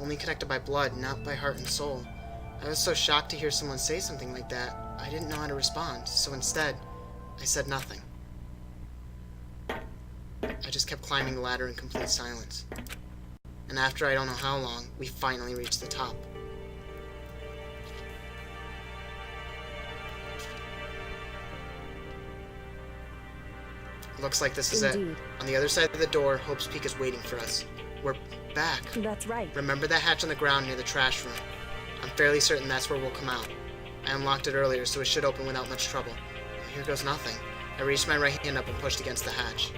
only connected by blood, not by heart and soul. I was so shocked to hear someone say something like that, I didn't know how to respond, so instead, I said nothing. I just kept climbing the ladder in complete silence. And after I don't know how long, we finally reached the top. Looks like this is it. On the other side of the door, Hope's Peak is waiting for us. We're back. That's right. Remember that hatch on the ground near the trash room? I'm fairly certain that's where we'll come out. I unlocked it earlier, so it should open without much trouble. Here goes nothing. I reached my right hand up and pushed against the hatch.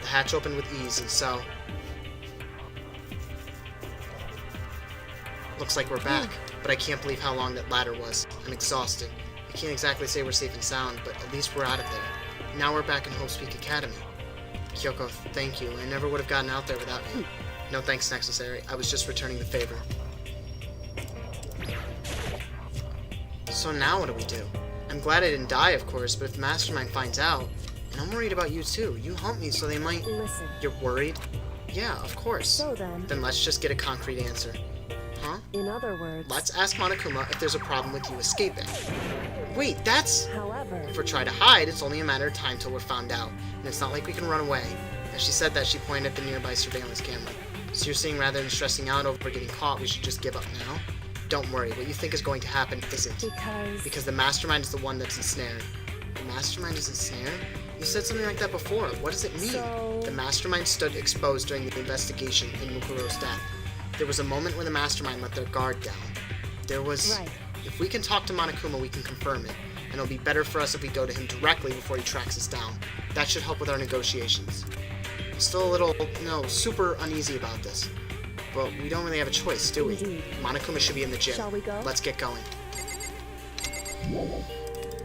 The hatch opened with ease, and so... Looks like we're back, but I can't believe how long that ladder was. I'm exhausted. I can't exactly say we're safe and sound, but at least we're out of there. Now we're back in Hope's Peak Academy. Kyoko, thank you. I never would have gotten out there without you. No thanks necessary. I was just returning the favor. So now what do we do? I'm glad I didn't die, of course, but if the Mastermind finds out, and I'm worried about you too. You helped me, so they might... Listen. You're worried? Yeah, of course. So then... Then let's just get a concrete answer. Huh? In other words... Let's ask Monokuma if there's a problem with you escaping. Wait, that's... However... If we try to hide, it's only a matter of time till we're found out. And it's not like we can run away. As she said that, she pointed at the nearby surveillance camera. So you're saying rather than stressing out over getting caught, we should just give up now? Don't worry, what you think is going to happen isn't. Because the Mastermind is the one that's ensnared. The Mastermind is ensnared? You said something like that before. What does it mean? So... The Mastermind stood exposed during the investigation in Mukuro's death. There was a moment when the Mastermind let their guard down. There was... Right. If we can talk to Monokuma, we can confirm it. And it'll be better for us if we go to him directly before he tracks us down. That should help with our negotiations. I'm still a little, super uneasy about this. But we don't really have a choice, do we? Indeed. Monokuma should be in the gym. Shall we go? Let's get going.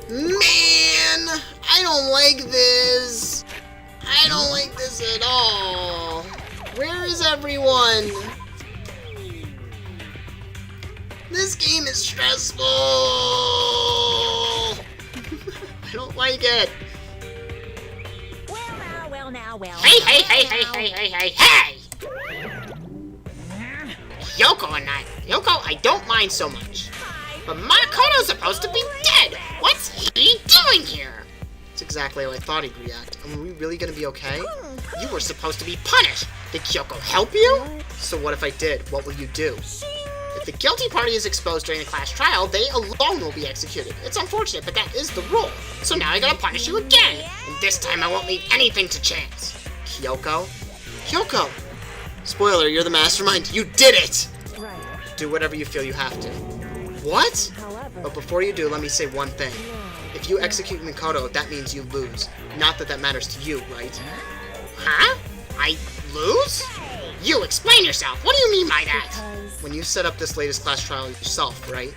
Man! I don't like this! I don't like this at all! Where is everyone? This game is stressful! I don't like it. Well. Hey! Yoko, I don't mind so much. But Makoto's supposed to be dead! What's he doing here? That's exactly how I thought he'd react. Are we really gonna be okay? You were supposed to be punished! Did Kyoko help you? So what if I did? What will you do? If the guilty party is exposed during the class trial, they alone will be executed. It's unfortunate, but that is the rule. So now I gotta punish you again! And this time I won't leave anything to chance. Kyoko? Spoiler, you're the Mastermind. You did it! Right. Do whatever you feel you have to. What? However... But before you do, let me say one thing. If you execute Mikoto, that means you lose. Not that that matters to you, right? Huh? I lose? You explain yourself. What do you mean by that? Because... When you set up this latest class trial yourself, right?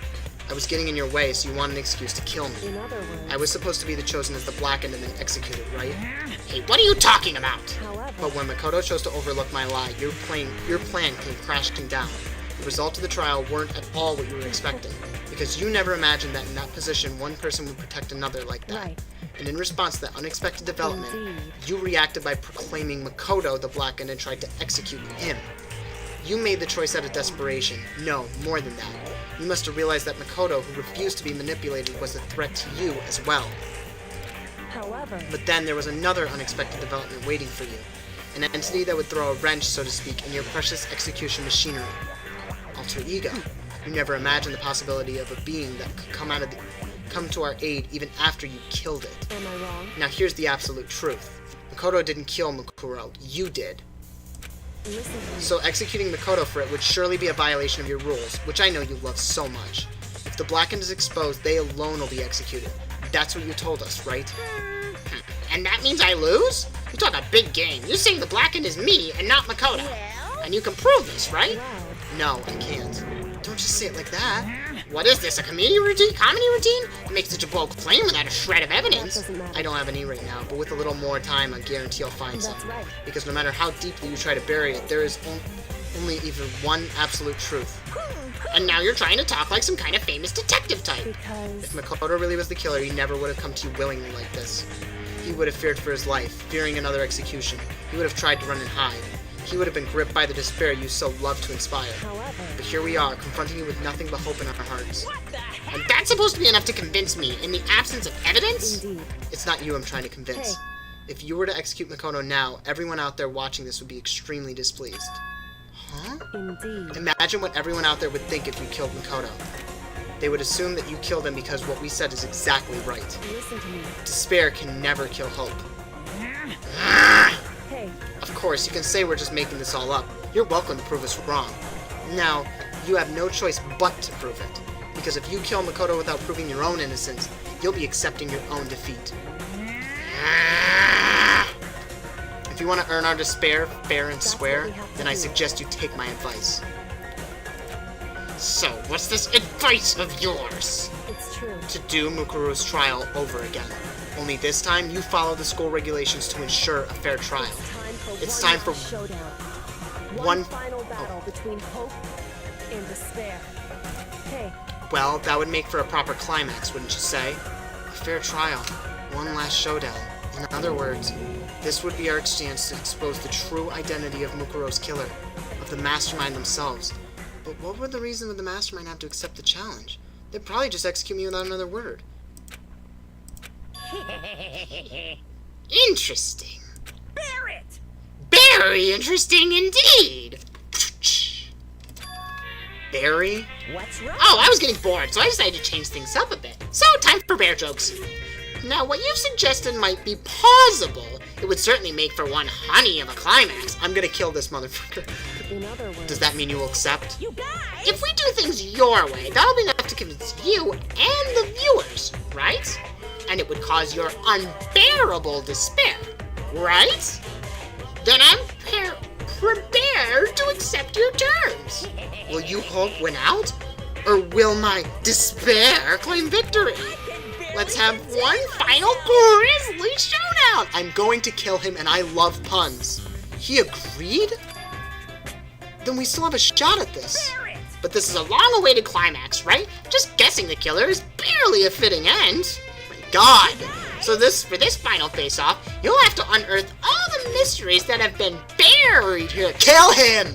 I was getting in your way, so you wanted an excuse to kill me. In other words... I was supposed to be the chosen as the blackened and then executed, right? Hey, what are you talking about? However... But when Mikoto chose to overlook my lie, your plan came crashing down. The results of the trial weren't at all what you were expecting, because you never imagined that in that position one person would protect another like that. Right. And in response to that unexpected development, Indeed. you reacted by proclaiming Mikoto the blackened and tried to execute him. You made the choice out of desperation. No, more than that. You must have realized that Mikoto, who refused to be manipulated, was a threat to you as well. However... But then there was another unexpected development waiting for you. An entity that would throw a wrench, so to speak, in your precious execution machinery. Alter ego. You never imagined the possibility of a being that could come to our aid even after you killed it. Am I wrong? Now here's the absolute truth. Mikoto didn't kill Mukuro. You did. Listen to me. So executing Mikoto for it would surely be a violation of your rules, which I know you love so much. If the blackened is exposed, they alone will be executed. That's what you told us, right? And that means I lose? You talk a big game. You're saying the blackened is me and not Mikoto. And you can prove this, right? Wow. No, I can't. Don't just say it like that. What is this, a comedy routine? It makes such a bold claim without a shred of evidence. That doesn't matter. I don't have any right now, but with a little more time, I guarantee I'll find some. That's right. Because no matter how deeply you try to bury it, there is only even one absolute truth. And now you're trying to talk like some kind of famous detective type. Because... If Mikoto really was the killer, he never would have come to you willingly like this. He would have feared for his life, fearing another execution. He would have tried to run and hide. he would have been gripped by the despair you so love to inspire. However, But here we are, confronting you with nothing but hope in our hearts. And that's supposed to be enough to convince me, in the absence of evidence? indeed. It's not you I'm trying to convince. Hey. If you were to execute Makoto now, everyone out there watching this would be extremely displeased. Huh? Indeed. Imagine what everyone out there would think if you killed Makoto. They would assume that you killed him because what we said is exactly right. Listen to me. Despair can never kill hope. Hey, Of course, you can say we're just making this all up. You're welcome to prove us wrong. Now, you have no choice but to prove it. Because if you kill Makoto without proving your own innocence, you'll be accepting your own defeat. If you want to earn our despair, fair and square, what we have to then I do. suggest you take my advice. So, what's this advice of yours? it's true. To do Mukuru's trial over again. Only this time, you follow the school regulations to ensure a fair trial. It's time time for for showdown. one- One final battle between hope and despair. Hey, Well, that would make for a proper climax, wouldn't you say? A fair trial. One last showdown. In other words, this would be our chance to expose the true identity of Mukuro's killer, of the mastermind themselves. But what would the reason would the mastermind have to accept the challenge? They'd probably just execute me without another word. Interesting. Barrett! Very interesting indeed. Barry? What's wrong? Oh, I was getting bored, so I decided to change things up a bit. So, time for bear jokes. Now, what you've suggested might be plausible. It would certainly make for one honey of a climax. I'm gonna kill this motherfucker. in other words, Does that mean you will accept? You guys! If we do things your way, that'll be enough to convince you and the viewers, right? And it would cause your unbearable despair, right? Then I'm prepared to accept your terms. Will you hope win out? Or will my despair claim victory? Let's have one final grisly showdown! I'm going to kill him and I love puns. He agreed? Then we still have a shot at this. But this is a long-awaited climax, right? Just guessing the killer is barely a fitting end. My God! So for this final face-off, you'll have to unearth all the mysteries that have been buried here. Kill him!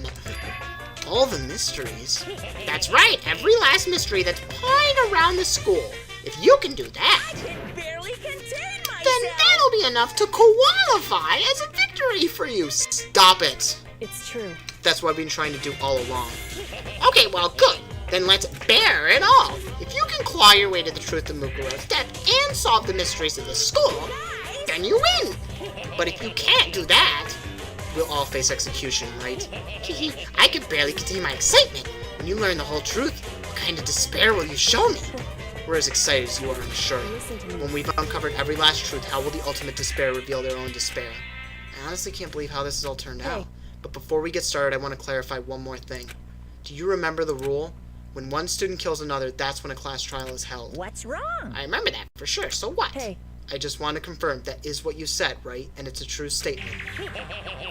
All the mysteries? That's right, every last mystery that's pawing around the school. If you can do that, I can barely contain myself! then that'll be enough to qualify as a victory for you. Stop it. it's true. That's what I've been trying to do all along. Okay, well, good. Then let's bear it all. If you can claw your way to the truth of Mukuro's death and solve the mysteries of the school, then you win. But if you can't do that, we'll all face execution, right? I could barely contain my excitement. When you learn the whole truth, what kind of despair will you show me? We're as excited as you are, I'm sure. Listen to me. When we've uncovered every last truth, how will the ultimate despair reveal their own despair? I honestly can't believe how this has all turned out. But before we get started, I want to clarify one more thing. Do you remember the rule? When one student kills another, that's when a class trial is held. What's wrong? I remember that, for sure. So what? Hey, I just want to confirm that is what you said, right? And it's a true statement.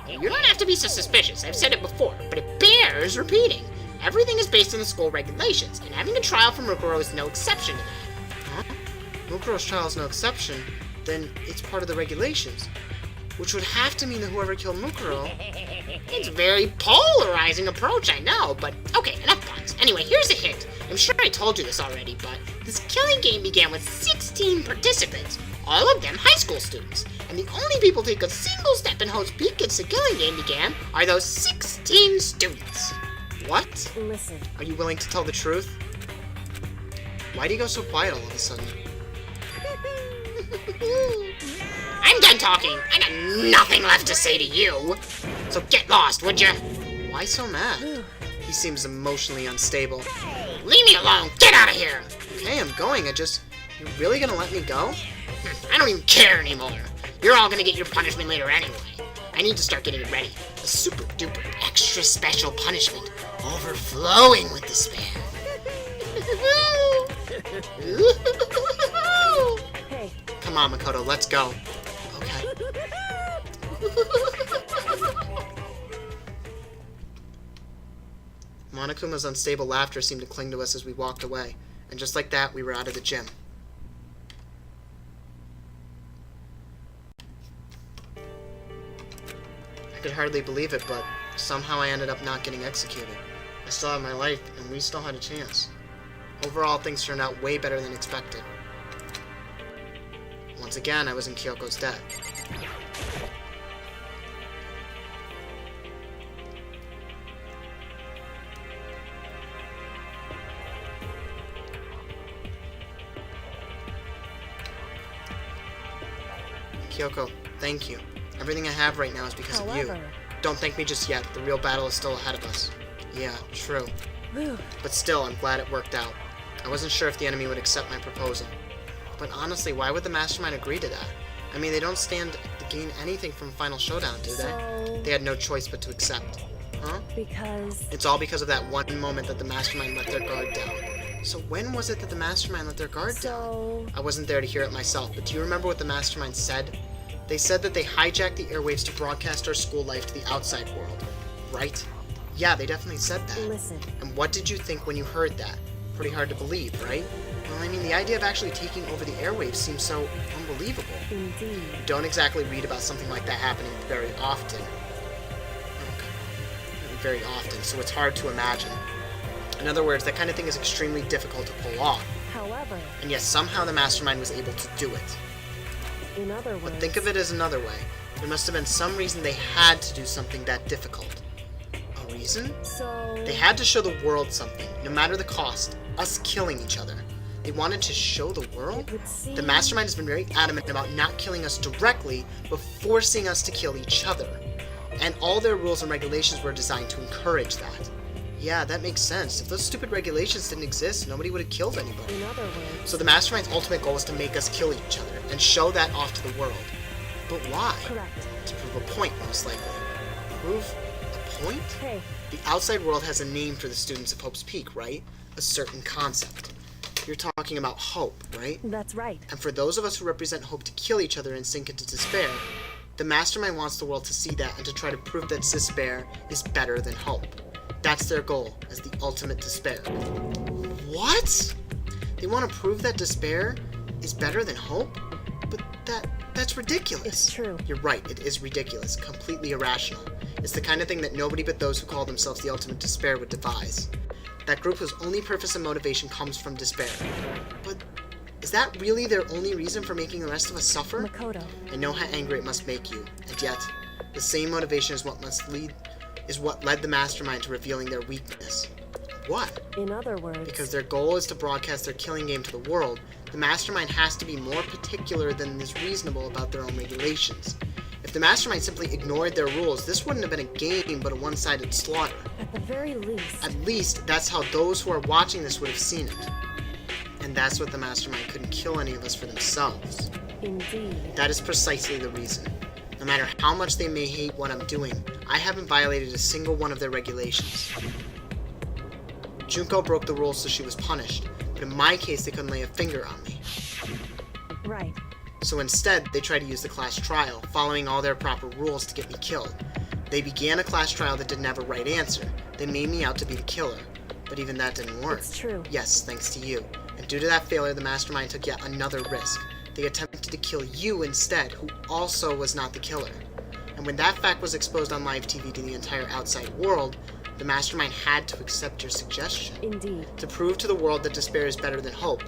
You don't have to be so suspicious. I've said it before, but it bears repeating. Everything is based on the school regulations, and having a trial for Mukuro is no exception to that. Huh? Mukuro's trial is no exception? Then it's part of the regulations. Which would have to mean that whoever killed Mukuro... It's a very polarizing approach, I know, but okay, enough puns. Anyway, here's a hint. I'm sure I told you this already, but this killing game began with 16 participants, all of them high school students. And the only people to take a single step in Hope's peak since the killing game began are those 16 students. What? listen. Are you willing to tell the truth? Why do you go so quiet all of a sudden? I'm done talking. I got nothing left to say to you. So get lost, would you? Why so mad? He seems emotionally unstable. Leave me alone. Get out of here. Okay, I'm going. You're really gonna let me go? I don't even care anymore. You're all gonna get your punishment later anyway. I need to start getting it ready. A super duper extra special punishment, overflowing with despair. Hey, Come on, Makoto, let's go. Okay. Monokuma's unstable laughter seemed to cling to us as we walked away, and just like that, we were out of the gym. I could hardly believe it, but Somehow I ended up not getting executed. I still had my life, and we still had a chance. Overall, things turned out way better than expected. Once again, I was in Kyoko's debt. Kyoko, thank you. Everything I have right now is because of you. Don't thank me just yet. The real battle is still ahead of us. Yeah, true. But still, I'm glad it worked out. I wasn't sure if the enemy would accept my proposal. But honestly, why would the Mastermind agree to that? I mean, they don't stand to gain anything from Final Showdown, do they? They had no choice but to accept. Huh? Because... It's all because of that one moment that the Mastermind let their guard down. So when was it that the Mastermind let their guard down? I wasn't there to hear it myself, but do you remember what the Mastermind said? They said that they hijacked the airwaves to broadcast our school life to the outside world. Right? Yeah, they definitely said that. Listen. And what did you think when you heard that? Pretty hard to believe, right? Well, I mean, the idea of actually taking over the airwaves seems so unbelievable. Indeed. You don't exactly read about something like that happening very often. Very often, so it's hard to imagine. In other words, that kind of thing is extremely difficult to pull off. However... And yet somehow the Mastermind was able to do it. In other words... But think of it as another way. There must have been some reason they had to do something that difficult. A reason? So... They had to show the world something, no matter the cost. Us killing each other. They wanted to show the world? The Mastermind has been very adamant about not killing us directly, but forcing us to kill each other. And all their rules and regulations were designed to encourage that. Yeah, that makes sense. If those stupid regulations didn't exist, nobody would have killed anybody. In other words... So the Mastermind's ultimate goal was to make us kill each other, and show that off to the world. But why? Correct. To prove a point, most likely. Prove a point? Hey. The outside world has a name for the students of Hope's Peak, right? A certain concept. You're talking about hope, right? That's right. And for those of us who represent hope to kill each other and sink into despair, the Mastermind wants the world to see that and to try to prove that despair is better than hope. That's their goal, as the ultimate despair. What? They want to prove that despair is better than hope? But that's ridiculous. It's true. You're right, it is ridiculous, completely irrational. It's the kind of thing that nobody but those who call themselves the ultimate despair would devise. That group whose only purpose and motivation comes from despair. But is that really their only reason for making the rest of us suffer? Makoto. I know how angry it must make you, and yet, the same motivation is what led the Mastermind to revealing their weakness. What? In other words... Because their goal is to broadcast their killing game to the world, the Mastermind has to be more particular than is reasonable about their own regulations. If the Mastermind simply ignored their rules, this wouldn't have been a game but a one-sided slaughter. At the very least... At least, that's how those who are watching this would have seen it. And that's what the Mastermind couldn't kill any of us for themselves. Indeed. That is precisely the reason. No matter how much they may hate what I'm doing, I haven't violated a single one of their regulations. Junko broke the rules so she was punished, but in my case they couldn't lay a finger on me. Right. So instead, they tried to use the class trial, following all their proper rules to get me killed. They began a class trial that didn't have a right answer. They made me out to be the killer. But even that didn't work. It's true. Yes, thanks to you. And due to that failure, the Mastermind took yet another risk. They attempted to kill you instead, who also was not the killer. And when that fact was exposed on live TV to the entire outside world, the Mastermind had to accept your suggestion. Indeed. To prove to the world that despair is better than hope,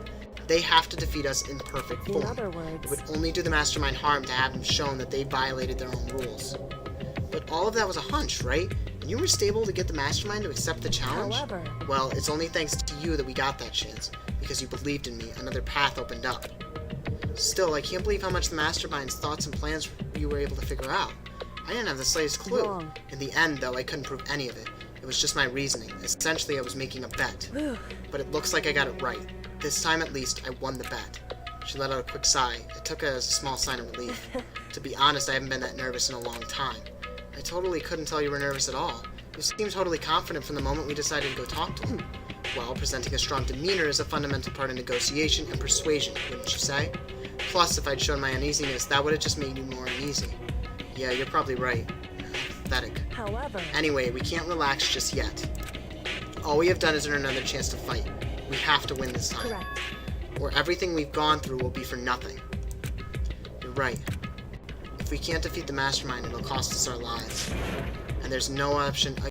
they have to defeat us in perfect form. In other words... It would only do the Mastermind harm to have them shown that they violated their own rules. But all of that was a hunch, right? And you were stable to get the Mastermind to accept the challenge? However... Well, it's only thanks to you that we got that chance. Because you believed in me, another path opened up. Still, I can't believe how much the Mastermind's thoughts and plans you were able to figure out. I didn't have the slightest clue. Wrong. In the end, though, I couldn't prove any of it. It was just my reasoning. Essentially, I was making a bet. But it looks like I got it right. This time, at least, I won the bet. She let out a quick sigh. I took it as a small sign of relief. To be honest, I haven't been that nervous in a long time. I totally couldn't tell you were nervous at all. You seemed totally confident from the moment we decided to go talk to him. Well, presenting a strong demeanor is a fundamental part of negotiation and persuasion, wouldn't you say? Plus, if I'd shown my uneasiness, that would have just made you more uneasy. Yeah, you're probably right. Pathetic. However... Anyway, we can't relax just yet. All we have done is earn another chance to fight. We have to win this time. Correct. Or everything we've gone through will be for nothing. You're right. If we can't defeat the Mastermind, it'll cost us our lives. and there's no option